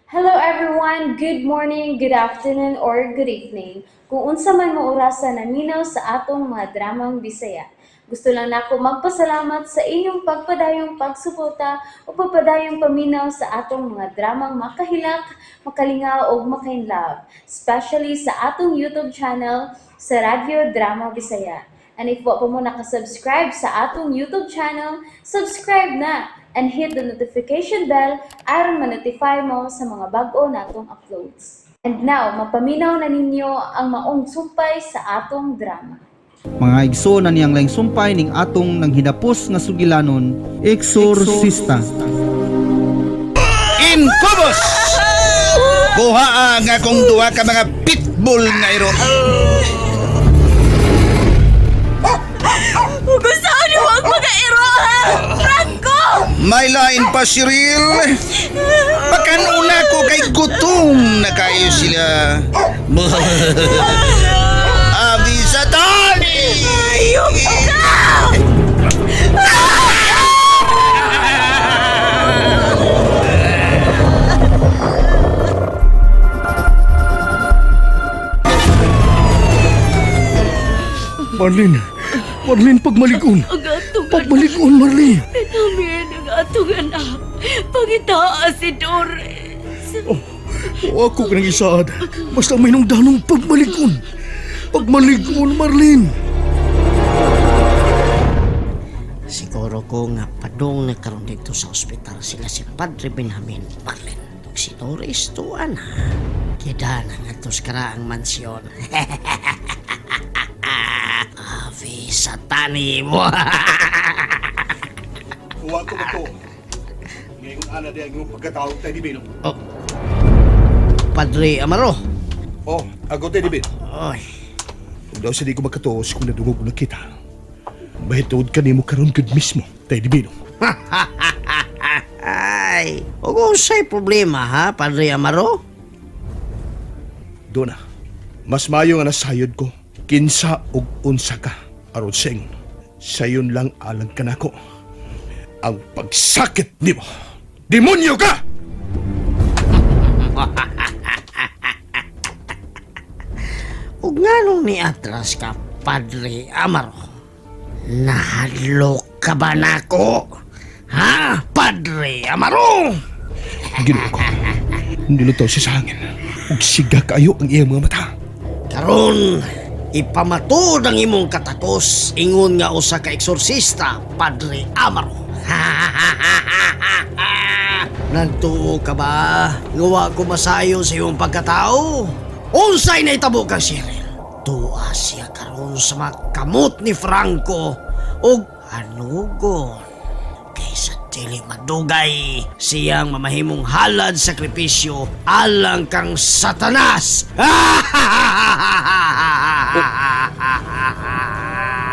Hello everyone, good morning, good afternoon, or good evening. Kung unsa man mo orasan naminaw sa atong mga dramang Bisaya. Gusto lang nako magpasalamat sa inyong pagpadayong pagsuporta o pagpadayong paminaw sa atong mga dramang makahilak, makalingaw o makainlove, especially sa atong YouTube channel sa Radyo Drama Bisaya. And if wa pa mo nakasubscribe sa atong YouTube channel, subscribe na and hit the notification bell aron ma-notify mo sa mga bag-o natong uploads. And now, mapaminaw na ninyo ang maong sumpay sa atong drama. Mga igsoon niyang laing sumpay ning atong nang hinapos nga sugilanon, Eksorsista. Incubus! Kuha nga kung duha ka mga pitbull nga iro. Gusto niyo huwag mag-airo, ha? Franco! May lain pa si Ril. Pakanuna ko kay gutom na kayo sila. Abi sa tali! Ayok ka! Marlene, pagmalikon. Ang atong Pagmalikon, Marlene. Pinamir ng atong anak. Pangitaas si Doris. O ako ka nang isaad. Basta may nung danong pagmalikon. Pagmalikon, Marlene. Siguro ko nga padong nagkaroon dito sa ospital sila si Padre Benjamin Marlene. Si Doris tuan ha. Kida na nga ito sa karaang mansyon. Ave satani mo. Huwag ko ba ko? Ngayon ana di ang iyong pagkatawag tayo di Bino. Oh. Padre Amaro. Oh, ako tayo di Bino. Oy. Kung daw sa di ko magkatuos kung nadungog na kita. Bahitod ka ni mo karon gud mismo tayo di Bino. Ay, o sa'y problema ha, Padre Amaro? Doon na. Mas mayo nga nasayod ko. Kinsa og unsa ka. Aron sing. Sayon lang alang ka nako. Ang pagsakit nimo. Demonyo ka! Ug nganong ni atras ka, Padre Amaro? Nahadlok ka ba nako? Ha, Padre Amaro? Ginoo ko. Nilutaw siya sa hangin. Ug siga kayo ang iyang mga mata. Karon, ipamatod ang imong katakos ingon nga usa ka eksorsista, Padre Amaro. Nagtuo ka ba? Gawa ko masayo sa iyong pagkatao? Unsay na itabo kang Cyril? Tuwa siya karon sa mga kamot ni Franco ug hanugon. Kaysa dili madugay siyang mamahimong halad sakripisyo alang kang Satanas.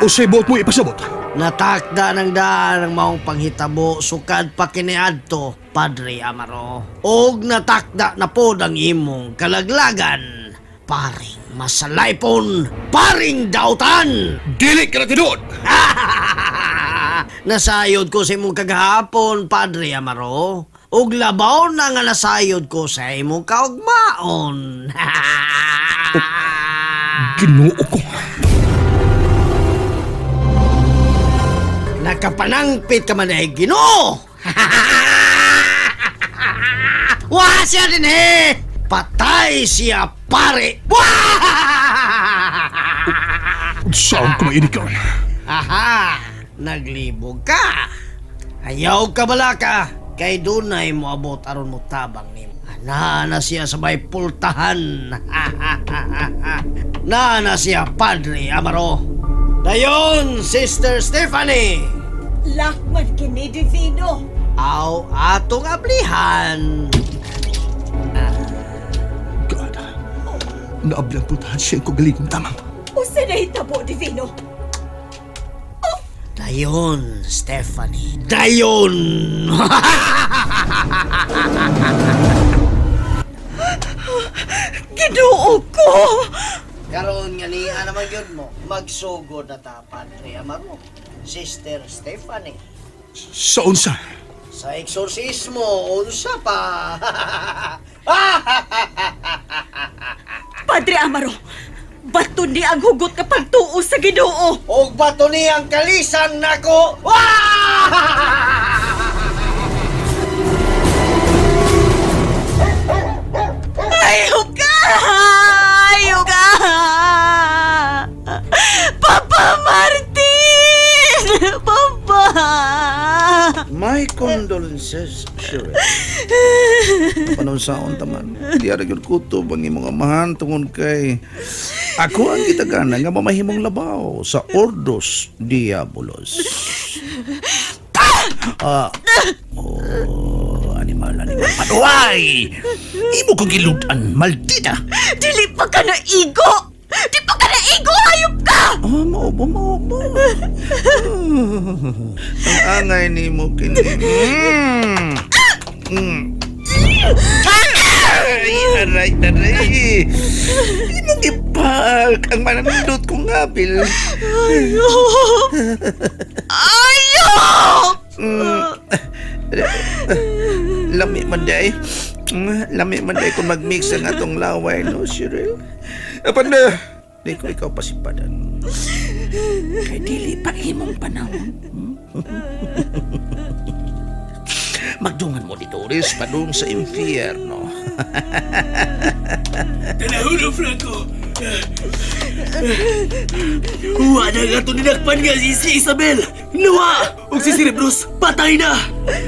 O say buot mo ipasabot. Natakda ng daan ang maong panghitabo sukad pa kiniadto, Padre Amaro. Og natakda na pod ang imong kalaglagan, paring masalaypon, paring dautan. Dili ka na tinuod! Nasayod ko sa imong kagahapon, Padre Amaro. Ug labaw na nga nasayod ko sa imong kaugmaon. Ginoo ko. Nakapanangpit ka man ay Ginoo. Wah siya din eh! Patay siya, pare! Saan ko mainikaw? Aha! Naglibog ka! Ayaw ka bala ka! Kay dunay mo abot aron mo tabang ni Nana siya sa may pultahan. Nana siya, Padre Amaro. Dayon, Sister Stephanie! Lakman kini, Divino. Aw, atong ablihan. God. Naablang putahan siya ko galing tamang. Usa na hitabo, Divino. Dayon, Stephanie. Dayon! Ginoo ko! Karon nga niya naman yun mo, magsugod na ta, Padre Amaro. Sister Stephanie. Sa unsa? Sa eksorsismo, unsa pa? Padre Amaro, bato ni ang hugot ka pagtuo sa Ginoo. Og bato ni ang kalisan nako. Ayaw ka! Ayaw ka! Papa Martin! Papa! My condolences, Cheryl. Panon saon taman. Di ara gyud kutob ang imong amahan tungod kay ako ang gitagana nga mamahimong labaw sa Ordos Diabolos. Animal, panuway! Imo ko giludan, maldita! Dili pa ka na igo! Di pa ka na igo! Hayop ka! Mao. Ang angay ni mo kini. Aray. Imong ipag ang manandot kong ngabil. Ayaw! Lami man day kung mag-mix ang atong laway, no, Cheryl? Apan na, di ko ikaw pasipadan. Kay dili pa imong panahon. Magdungan mo dito, Doris, padung sa impyerno. Tanahuno, Franco! Huwa na nga ito ninakpan nga si Isabel! Nawa! O si Cerebros, patay na!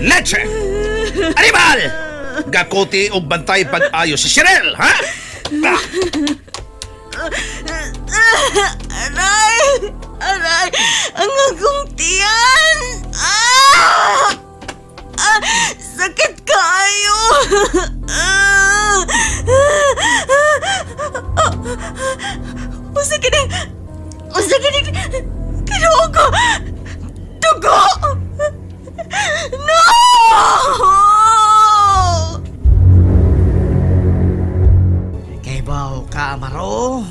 Leche! Animal! Gakote o bantay pag-ayo si Cheryl, ha? Aray! Ang agong tiyan! Sakit kayo! Usa kining kinugo! Dugo! No! Kay bao ka, Amaro?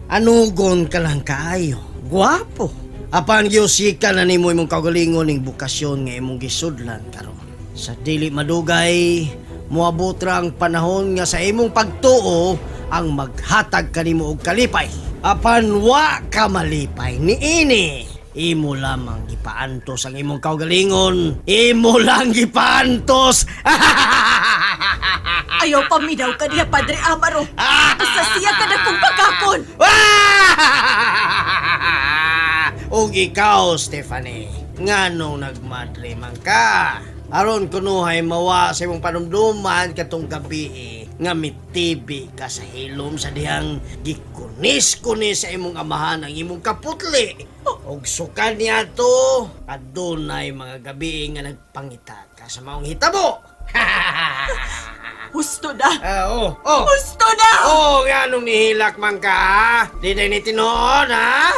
Anugon ka lang kaayo. Guwapo. Apan gyusika na nimo imong kaugalingon ning bukasyon nga imong gisudlan karon. Sa dili madugay, moabot ra ang panahon nga sa imong pagtuo ang maghatag kanimo og kalipay. Apan wa ka malipay niini. Imo lamang gipaantos ang imong kaugalingon. Imo lang gipaantos. Ayaw paminaw ka niya, Padre Amaro! Kasasiya ka na kong pagkakon! Og ikaw, Stephanie, nganong nagmadre man ka? Aron kunuhay mawa sa imong panumduman katong gabi nga mitibi ka sa hilom sa dihang gikunis-kunis sa imong amahan ang imong kaputli. Og sukan niya to, adunay mga gabi nga nagpangita ka sa maong hitabo. Husto na! Oh. Husto na! Oh, nganong nihilak man ka, ha? Di na ni tinuod, ha?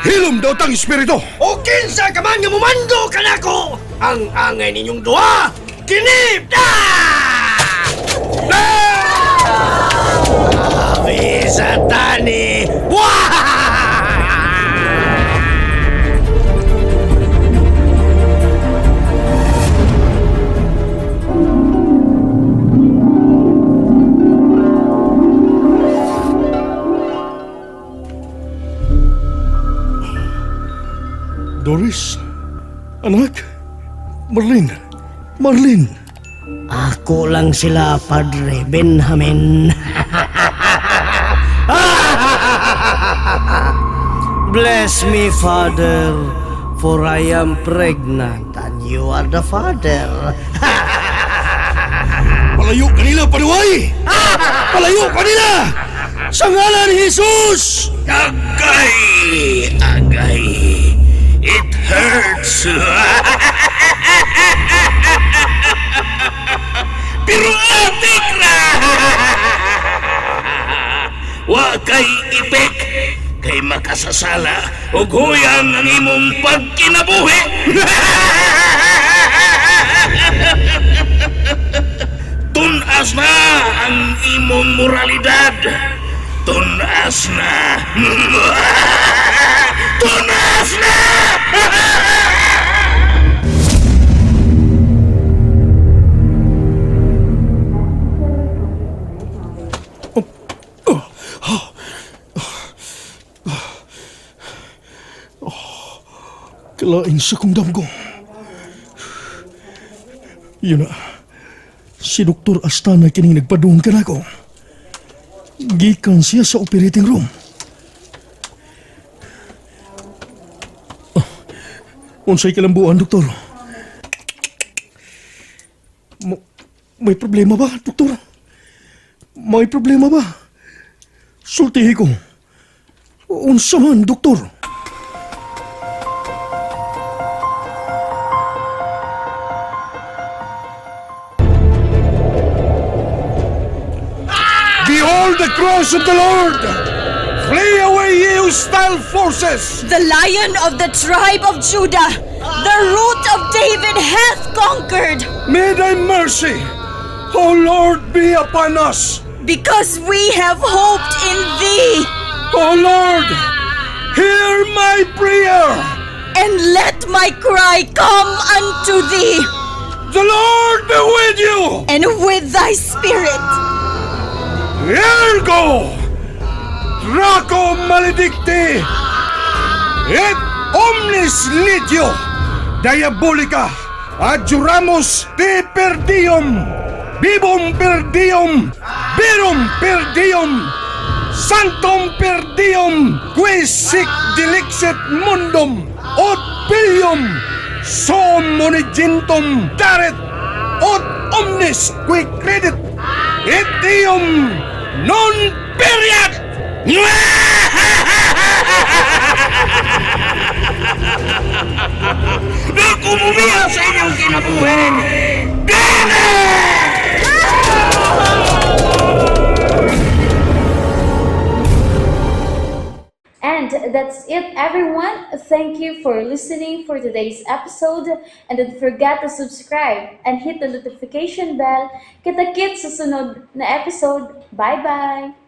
Hilom daw tang espiritu! O kinsa ka man nga mumando ka nako! Ang angay ninyong duha, kinip na! Abi sa tani! Wah! Doris, anak, Marlene. Ako lang sila, Padre Benjamin. Bless me, Father, for I am pregnant and you are the father. Palayo kanila, panuway! Palayo kanila! Sa ngalan ni Jesus! Agay! It hurts! Pero atik na! Wa kay ipek! Kay makasasala o huyang ang imong pagkinabuhi! Tunas na ang imong moralidad! Tunas na! Tunas na! Kalain sa kong damgo. Yun na. Si Dr. Astana kining nagpadung ka na ko. Gikan siya sa operating room. Unsay kalambuan, doktor? May problema ba, doktor? May problema ba? Sultihi ko. Unsa man, doktor? Behold the cross of the Lord! Flee away, ye hostile forces! The Lion of the tribe of Judah, the root of David hath conquered, May thy mercy, O Lord, be upon us! because we have hoped in thee. O Lord, hear my prayer! And let my cry come unto thee, The Lord be with you! and with thy spirit. Ergo, Draco maledicti, et omnis legio, diabolica, adjuramus te per diem, vivum per diem, verum per diem, sanctum per diem, qui sic delixit mundum, ut filium suum unigentum daret, ut omnis qui credit, et diem non periat! Naku, bumiyak sa inyong kinabuhin! And that's it, everyone. Thank you for listening for today's episode. And don't forget to subscribe and hit the notification bell. Kita-kits sa sunod na episode. Bye-bye!